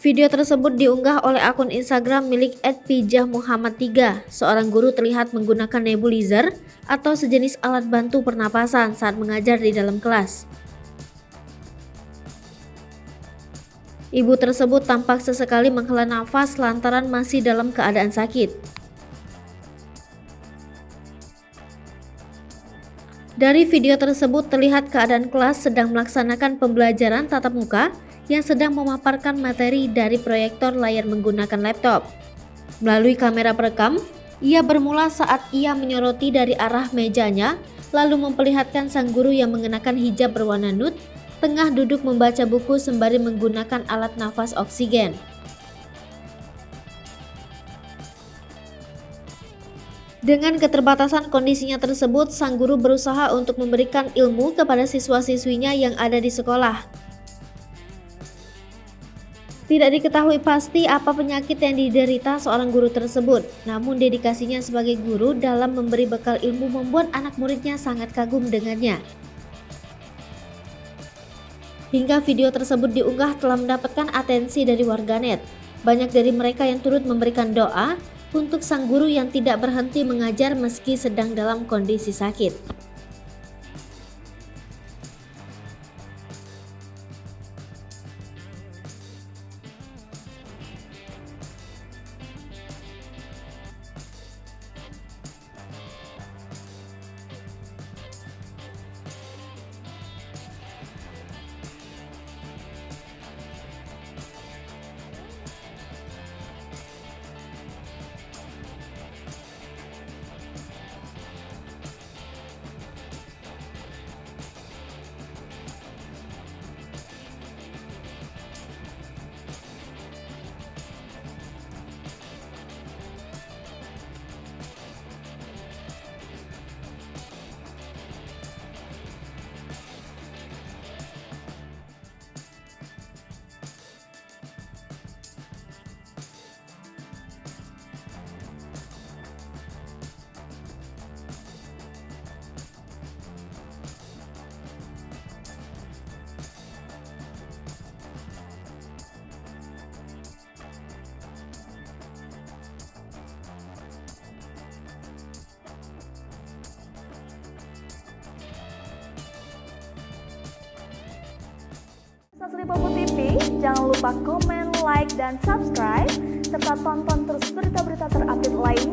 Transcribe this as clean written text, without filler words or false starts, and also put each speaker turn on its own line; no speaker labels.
Video tersebut diunggah oleh akun Instagram milik @pijahmuhammad3. Seorang guru terlihat menggunakan nebulizer atau sejenis alat bantu pernapasan saat mengajar di dalam kelas. Ibu tersebut tampak sesekali menghela nafas lantaran masih dalam keadaan sakit. Dari video tersebut terlihat keadaan kelas sedang melaksanakan pembelajaran tatap muka yang sedang memaparkan materi dari proyektor layar menggunakan laptop. Melalui kamera perekam, ia bermula saat ia menyoroti dari arah mejanya, lalu memperlihatkan sang guru yang mengenakan hijab berwarna nude tengah duduk membaca buku sembari menggunakan alat nafas oksigen. Dengan keterbatasan kondisinya tersebut, sang guru berusaha untuk memberikan ilmu kepada siswa-siswinya yang ada di sekolah. Tidak diketahui pasti apa penyakit yang diderita seorang guru tersebut, namun dedikasinya sebagai guru dalam memberi bekal ilmu membuat anak muridnya sangat kagum dengannya. Hingga video tersebut diunggah telah mendapatkan atensi dari warganet. Banyak dari mereka yang turut memberikan doa untuk sang guru yang tidak berhenti mengajar meski sedang dalam kondisi sakit.
Lipopo TV, jangan lupa komen, like, dan subscribe, serta tonton terus berita-berita terupdate lain